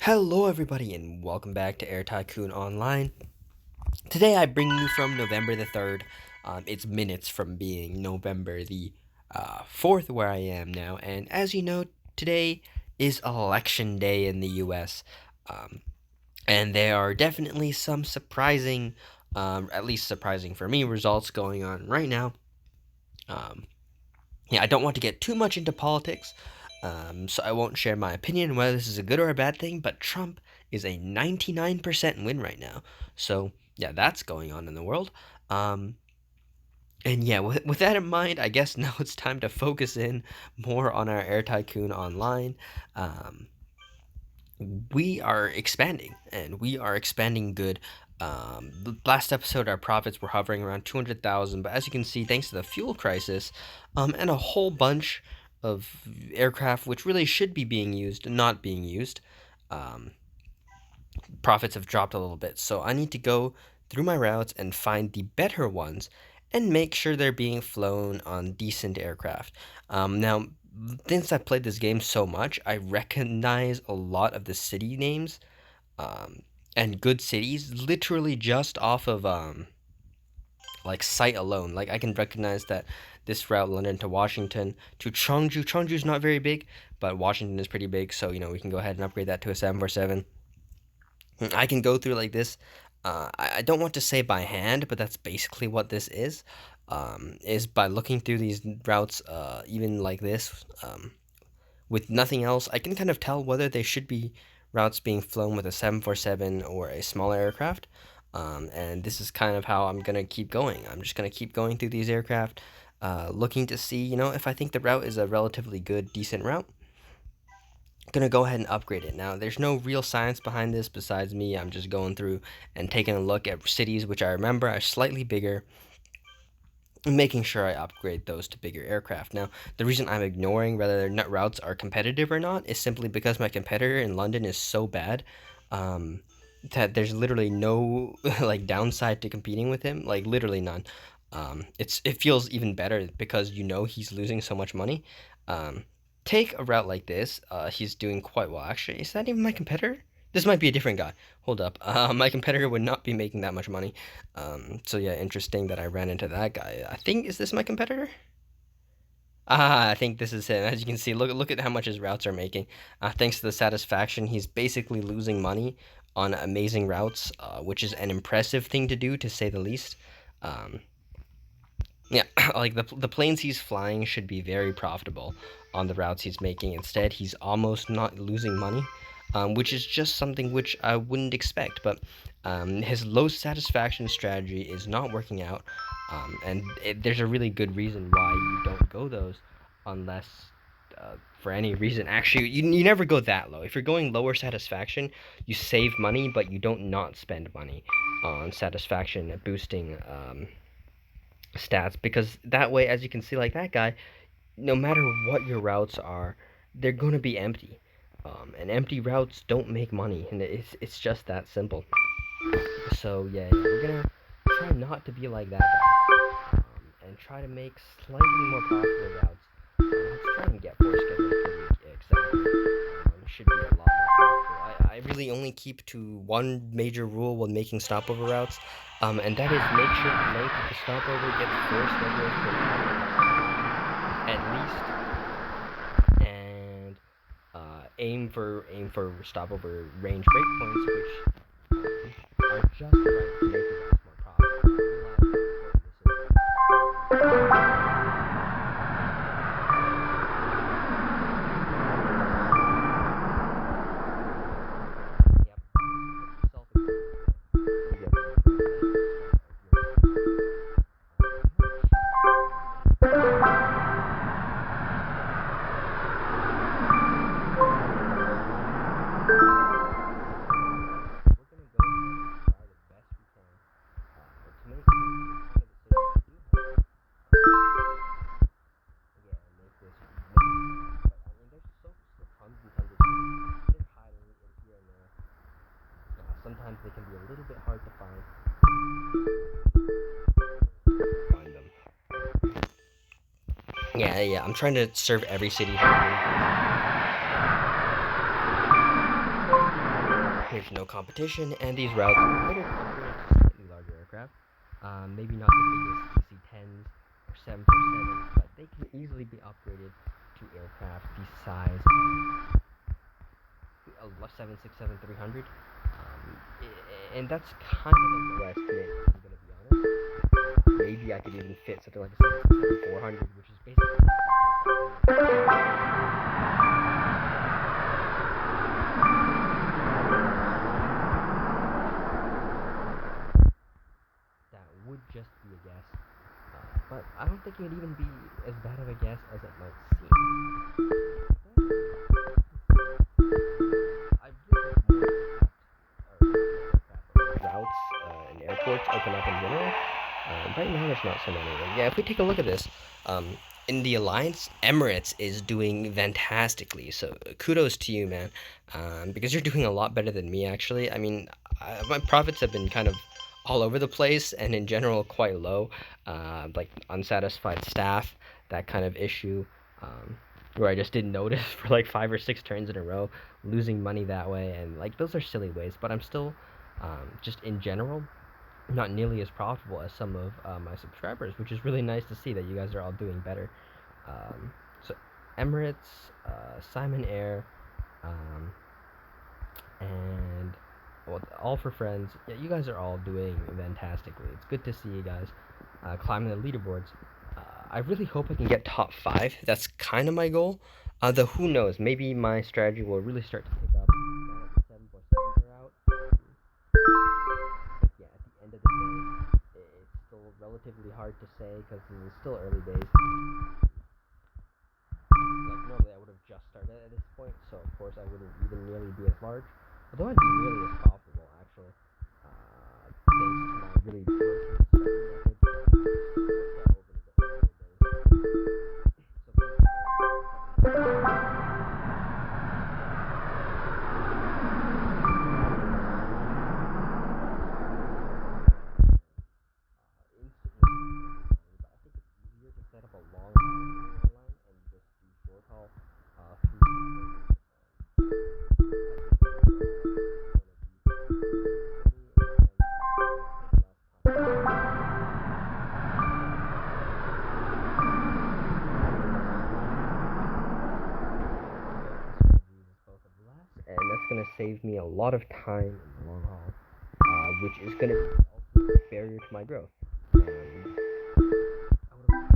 Hello, everybody, and welcome back to Tycoon Online. Today, I bring you from November the 3rd. It's minutes from being November the 4th, where I am now. And as you know, today is election day in the US. Um, and there are definitely some surprising, at least surprising for me, results going on right now. Um, yeah, I don't want to get too much into politics, so I won't share my opinion whether this is a good or a bad thing, but Trump is a 99% win right now. So, yeah, that's going on in the world. Um, and yeah, with that in mind, I guess now it's time to focus in more on our Air Tycoon Online. Um, we are expanding, and we are expanding good. The last episode, our profits were hovering around 200,000, but as you can see, thanks to the fuel crisis, and a whole bunch of aircraft which really should be being used, not being used, um, profits have dropped a little bit. So I need to go through my routes and find the better ones and make sure they're being flown on decent aircraft. Now, since I played this game so much, I recognize a lot of the city names um, and good cities literally just off of like sight alone. Like I can recognize that this route London to Washington to Chongju. Chongju's not very big, but Washington is pretty big, so we can go ahead and upgrade that to a 747. I can go through like this. I don't want to say by hand, but that's basically what this is by looking through these routes, even like this, with nothing else. I can kind of tell whether they should be routes being flown with a 747 or a smaller aircraft. And this is kind of how I'm going to keep going. I'm just going to keep going through these aircraft, looking to see, if I think the route is a relatively good, decent route. Gonna go ahead and upgrade it. Now, there's no real science behind this besides me. I'm just going through and taking a look at cities which I remember are slightly bigger and making sure I upgrade those to bigger aircraft. Now, the reason I'm ignoring whether their net routes are competitive or not is simply because my competitor in London is so bad um, that there's literally no like downside to competing with him. Like literally none. It feels even better because he's losing so much money. Um, Take a route like this. He's doing quite well. Actually, is that even my competitor? This might be a different guy. Hold up. My competitor would not be making that much money. So yeah, interesting that I ran into that guy. I think, is this my competitor? Ah, I think this is him. As you can see, look at how much his routes are making. Thanks to the satisfaction, he's basically losing money on amazing routes, which is an impressive thing to do, to say the least. Um, yeah, like the planes he's flying should be very profitable on the routes he's making. Instead, he's almost not losing money, which is just something which I wouldn't expect. But his low satisfaction strategy is not working out, and there's a really good reason why you don't go those unless for any reason. Actually, you never go that low. If you're going lower satisfaction, you save money, but you don't not spend money on satisfaction boosting stats, because that way, as you can see, like that guy, no matter what your routes are, they're going to be empty. And empty routes don't make money, and it's just that simple. So yeah, we're gonna try not to be like that guy, and try to make slightly more profitable routes. Let's try and get force schedule pretty exactly. Should be a lot more profitable. I really only keep to one major rule when making stopover routes, and that is make sure the length of the stopover gets force scheduled at least, and aim for stopover range breakpoints, which are just right to make the routes more profitable. Sometimes they can be a little bit hard to find them. Yeah, I'm trying to serve every city. there's no competition, and these routes are able to upgrade to slightly larger aircraft. Maybe not the biggest DC-10s or 747s, but they can easily be upgraded to aircraft the size of a 767-300. And that's kind of a low estimate, I'm going to be honest. Maybe I could even fit something like a 767-400, which is basically that would just be a guess. But I don't think it would even be as bad of a guess as it might seem. I've routes and airports open up in general. Right now, there's not so many. And yeah, if we take a look at this, in the alliance, Emirates is doing fantastically. So kudos to you, man, because you're doing a lot better than me. Actually, I mean, my profits have been kind of all over the place and in general quite low, like unsatisfied staff, that kind of issue. Where I just didn't notice for like 5 or 6 turns in a row, losing money that way, and like those are silly ways. But I'm still, just in general, not nearly as profitable as some of my subscribers, which is really nice to see that you guys are all doing better. So Emirates, Simon Air, um, and well, all for friends. Yeah, you guys are all doing fantastically. It's good to see you guys climbing the leaderboards. I really hope I can get top 5. That's kind of my goal. Though who knows? Maybe my strategy will really start to pick up now that the 747s are out. But yeah, at the end of the day, it's still relatively hard to say because it's still early days. Like normally I would have just started at this point, so of course I wouldn't even nearly be as large. Although I'd be nearly as profitable actually, thanks to my really broken starting method. Set up a long airline and just do short haul and that's going to save me a lot of time in the long haul, which is going to be also a barrier to my growth. I would of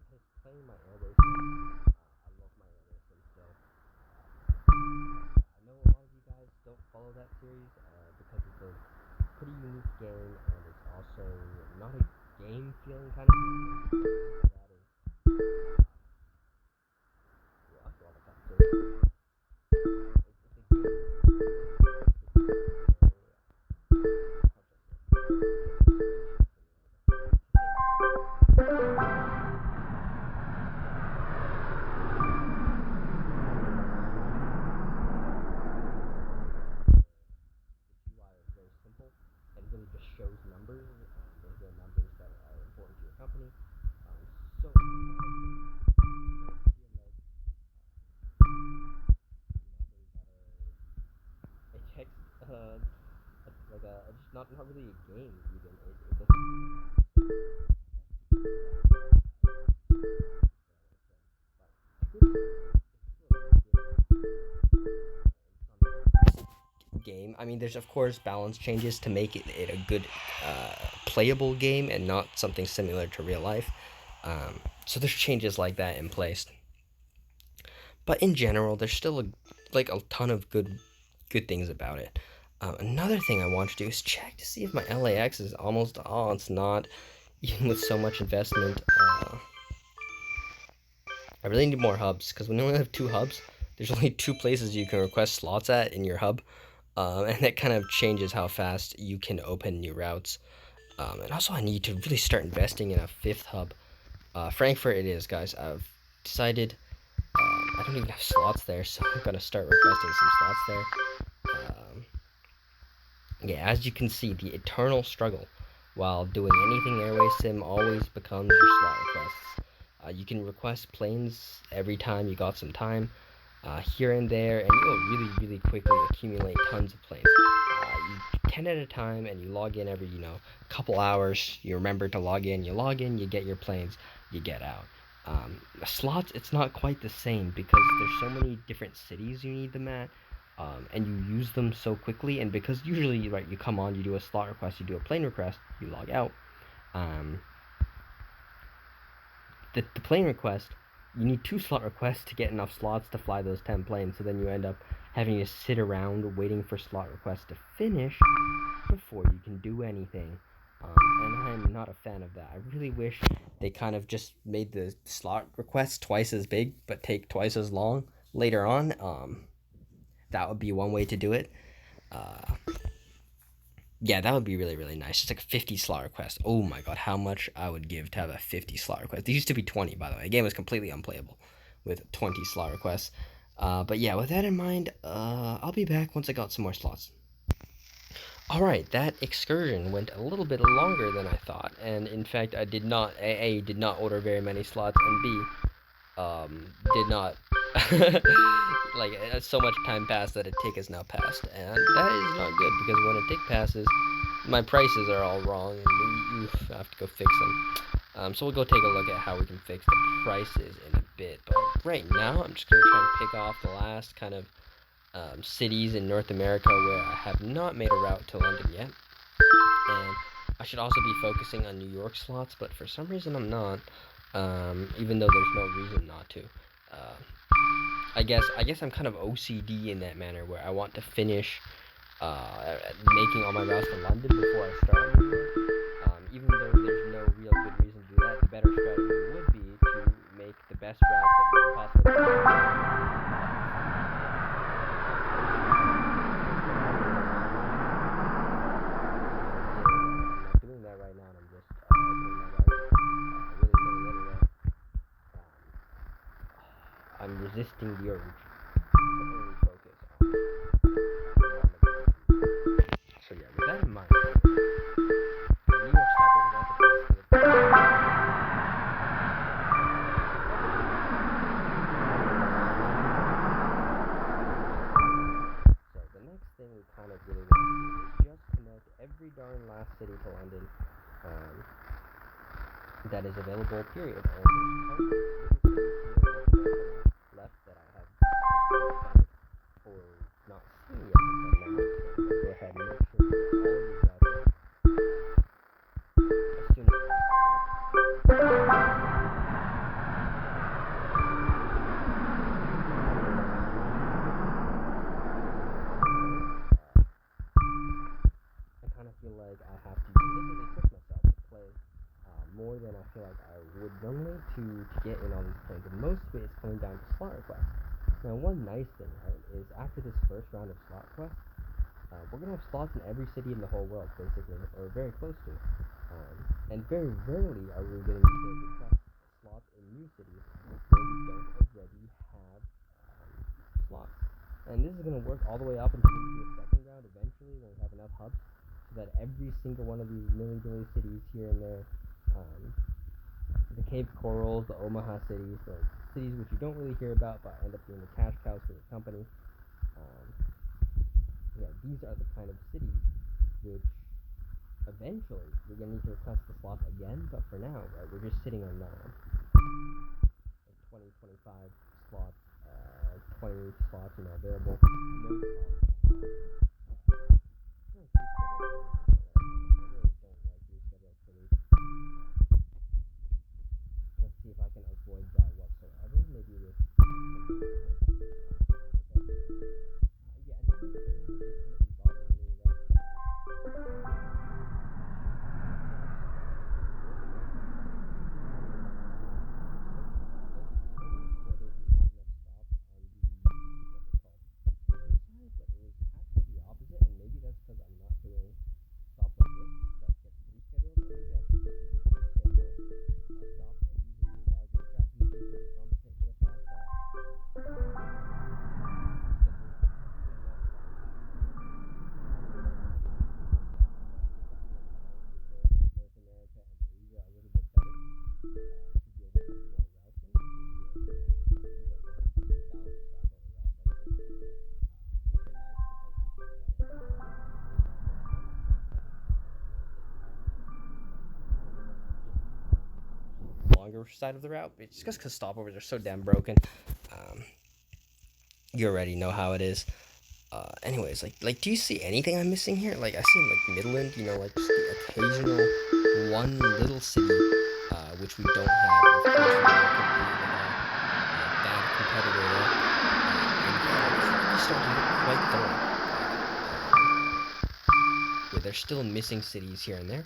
course playing my air racing. I love my air racing still. I know a lot of you guys don't follow that series because it's a pretty unique game and it's also not a game feeling kind of game. That is, well, that's a lot of competition. It's a and really just shows numbers. Those are numbers that are important to your company. So it takes like just not really a game even. It doesn't game. I mean, there's of course balance changes to make it a good playable game and not something similar to real life. So there's changes like that in place. But in general, there's still like a ton of good things about it. Another thing I want to do is check to see if my LAX is almost. Oh, it's not. Even with so much investment, I really need more hubs because when you only have 2 hubs, there's only 2 places you can request slots at in your hub, and that kind of changes how fast you can open new routes. And also, I need to really start investing in a 5th hub. Frankfurt, it is, guys. I've decided. I don't even have slots there, so I'm gonna start requesting some slots there. Yeah, as you can see, the eternal struggle while doing anything airway sim always becomes your slot requests. You can request planes every time you got some time, here and there, and you'll really quickly accumulate tons of planes. You 10 at a time, and you log in every couple hours. You remember to log in. You log in, you get your planes, you get out. Slots, it's not quite the same because there's so many different cities you need them at, and you use them so quickly. And because usually, right, you come on, you do a slot request, you do a plane request, you log out. Um, the plane request, you need 2 slot requests to get enough slots to fly those 10 planes. So then you end up having to sit around waiting for slot requests to finish before you can do anything. And I'm not a fan of that. I really wish they kind of just made the slot requests twice as big but take twice as long later on. That would be one way to do it. Uh, yeah, that would be really nice. Just like a 50 slot request. Oh my god, how much I would give to have a 50 slot request. These used to be 20, by the way. The game was completely unplayable with 20 slot requests. But yeah, with that in mind, I'll be back once I got some more slots. Alright, that excursion went a little bit longer than I thought, and in fact, I did not, did not order very many slots, and B, did not, like, so much time passed that a tick has now passed, and that is not good, because when a tick passes, my prices are all wrong, and you have to go fix them. So we'll go take a look at how we can fix the prices in a bit, but right now, I'm just going to try and pick off the last kind of cities in North America where I have not made a route to London yet. And I should also be focusing on New York slots, but for some reason I'm not. Even though there's no reason not to. I guess I'm kind of OCD in that manner where I want to finish making all my routes to London before I start New York. Even though there's no real good reason to do that, the better strategy would be to make the best routes that you can possibly do. Doing that right now, and I'm just opening my route really anyway. I'm resisting the urge to only focus on so yeah, with that in mind, the New York stop was not the best. So the next thing we kind of really want to do is just connect every darn last city to London that is available, period. And there's tons of little cities left that I have just or not seen yet until now. So I'm going to go ahead and make sure to get all of these out there as soon as possible. I kind of feel like I have to deliberately push myself to play more than I feel like I would normally to get in all these plays. And most of it is coming down to slot requests. Now, one nice thing, right, is after this first round of slot requests, we're going to have slots in every city in the whole world, basically, or very close to. And very rarely are we going to need to request slots in new cities where we don't already have slots. And this is going to work all the way up until we do a second round eventually when we have enough hubs so that every single one of these dilly cities here and there, the Cape Corals, the Omaha cities, the cities which you don't really hear about but end up being the cash cows for the company. Yeah, these are the kind of cities which eventually we're going to need to request the slot again, but for now, right, we're just sitting on like 20, 25 slots, 20 slots, available. No Let's see if I can avoid that whatsoever. Maybe with yeah, another thing which is kind of bothering me about other side of the route. It's just because stopovers are so damn broken. Um, you already know how it is. Anyways, do you see anything I'm missing here? Like, I see like Midland, like just the occasional one little city, which we don't have. And of course, we could be with our bad competitor there. And yeah, like it's really starting to look quite thorough. Yeah, there's still missing cities here and there,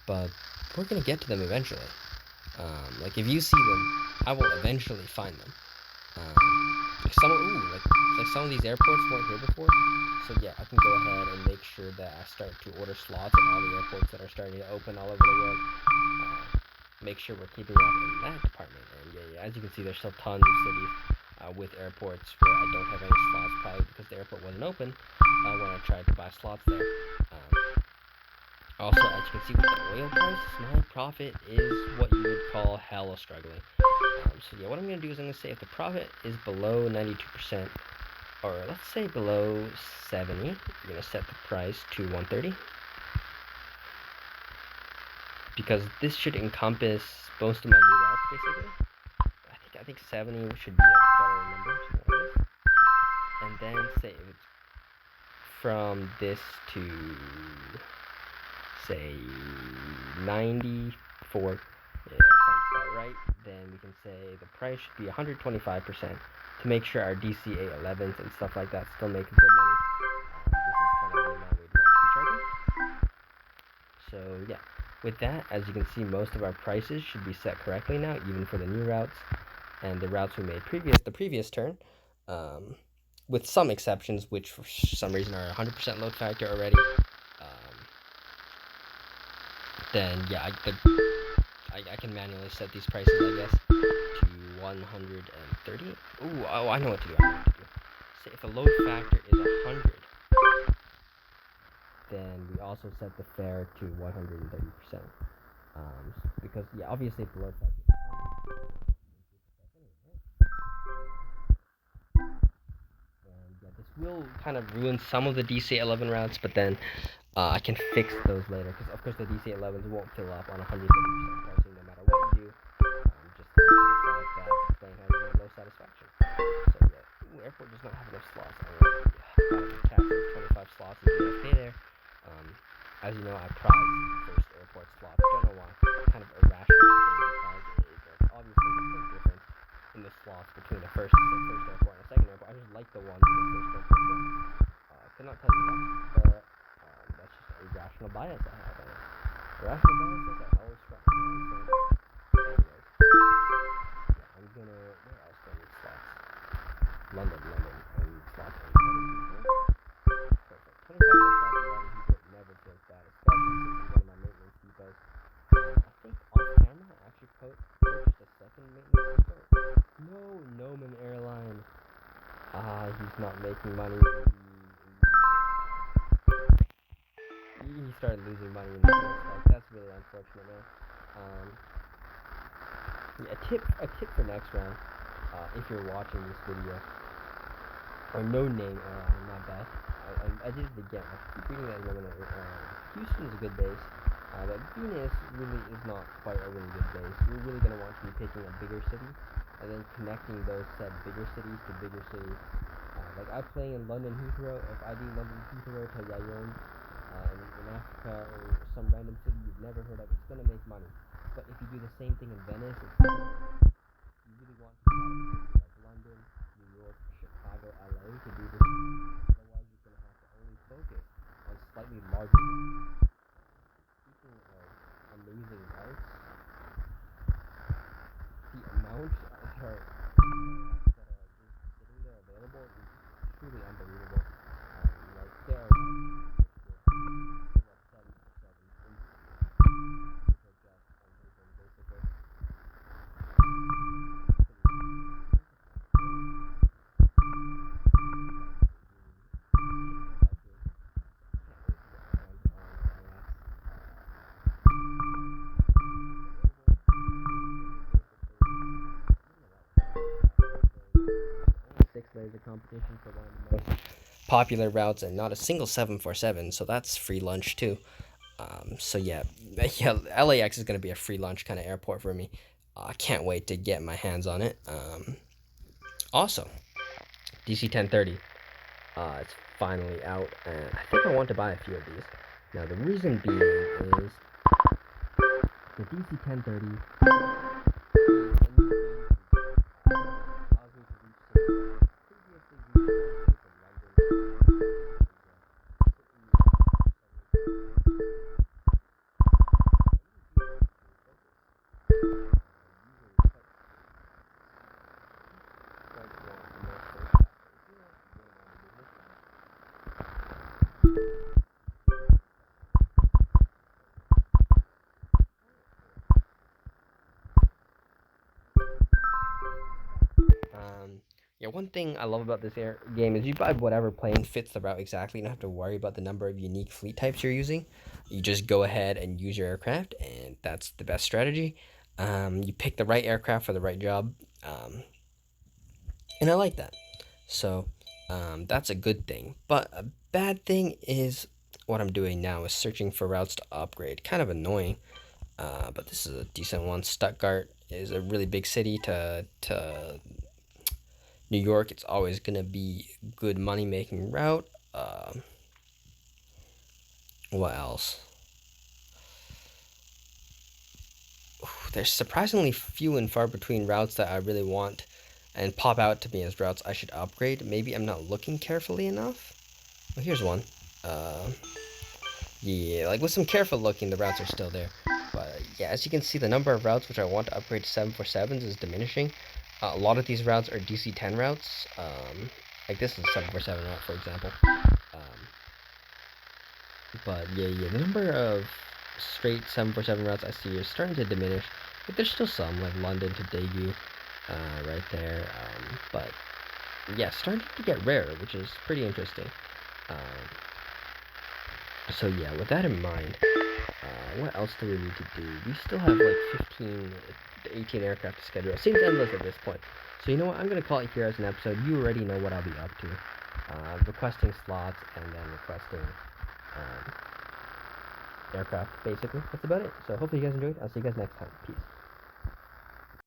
but we're gonna get to them eventually. Like if you see them, I will eventually find them. Like some of these airports weren't here before, so yeah, I can go ahead and make sure that I start to order slots in all the airports that are starting to open all over the world. Make sure we're keeping up in that department. And yeah, as you can see, there's still tons of cities with airports where I don't have any slots, probably because the airport wasn't open when I tried to buy slots there. Also, as you can see with the oil price, my profit is what you would call hella struggling. So yeah, what I'm going to do is I'm going to say if the profit is below 92%, or let's say below 70, I'm going to set the price to 130. Because this should encompass most of my new routes, basically. I think 70 should be a better number to know this. And then say it's from this to say 94. Yeah, that sounds about right. Then we can say the price should be 125% to make sure our DCA 11s and stuff like that still make good money. This is kind of the amount we'd want to be charging. So yeah, with that, as you can see, most of our prices should be set correctly now, even for the new routes and the routes we made the previous turn. With some exceptions, which for some reason are 100% load factor already. Then yeah, I can manually set these prices, I guess, to 130. Ooh, oh, I know what to do. Say if the load factor is 100, then we also set the fare to 130%. Because yeah, obviously if the load factor is 100, and yeah, this will kind of ruin some of the DC-11 routes, but then I can fix those later, because of course the DC-11s won't fill up on 130% pricing no matter what you do. Just the fact that the plane has no satisfaction. So yeah, airport does not have enough slots. Captures 25 slots in JFK there. As you know, I prize first airport slots. Don't know why. Kind of irrational thing, because it's obviously there's no difference in the slots between the first airport and the second airport. I just like the one in the first airport. Cannot tell you why, but that's just an irrational bias I have. Irrational biases are always strong. Anyways, yeah, I'm gonna. Where else do I need slots? London. I need slots in London. Perfect. 25 more slots in London Heathrow never feels bad, especially since it's one of my maintenance depots. I think off camera I actually purchased a second maintenance depot. No, Noman Airline. He's not making money. He started losing money in the first like that's really unfortunate, man. Yeah, a tip for next round, if you're watching this video, or no name airline, my bad. I did it again. I keep reading that Houston is a good base, but Venus really is not quite a really good base. We're really gonna want to be picking a bigger city, and then connecting those said bigger cities to bigger cities. Like I play in London Heathrow. If I do London Heathrow to Yaoundé, in Africa or some random city you've never heard of, it's gonna make money. But if you do the same thing in Venice, you really want to get out of cities like London, New York, Chicago, LA to do this. Otherwise, you're gonna have to only focus on slightly larger routes. Speaking of amazing routes, the amount that are just sitting there available is truly unbelievable. Like there are laser competition for one of the most popular routes and not a single 747, so that's free lunch too. So yeah, LAX is going to be a free lunch kind of airport for me. I can't wait to get my hands on it. Also, DC-1030. It's finally out, and I think I want to buy a few of these. Now, the reason being is the DC-1030 yeah, one thing I love about this game is you buy whatever plane fits the route exactly. You don't have to worry about the number of unique fleet types you're using. You just go ahead and use your aircraft, and that's the best strategy. You pick the right aircraft for the right job, and I like that. So that's a good thing. But a bad thing is what I'm doing now is searching for routes to upgrade. Kind of annoying, but this is a decent one. Stuttgart is a really big city to New York. It's always gonna be good money making route. What else? There's surprisingly few and far between routes that I really want and pop out to me as routes I should upgrade. Maybe I'm not looking carefully enough. Well, here's one. Uh, yeah, like with some careful looking, the routes are still there. But yeah, as you can see, the number of routes which I want to upgrade to 747s is diminishing. A lot of these routes are DC-10 routes. Like this is a 747 route, for example. Um, but yeah, the number of straight 747 routes I see is starting to diminish. But there's still some, like London to Daegu, right there. But yeah, starting to get rarer, which is pretty interesting. Um, so yeah, with that in mind, what else do we need to do? We still have like 15 to 18 aircraft to schedule. It seems endless at this point. So you know what? I'm going to call it here as an episode. You already know what I'll be up to. Requesting slots and then requesting aircraft, basically. That's about it. So hopefully you guys enjoyed. I'll see you guys next time. Peace.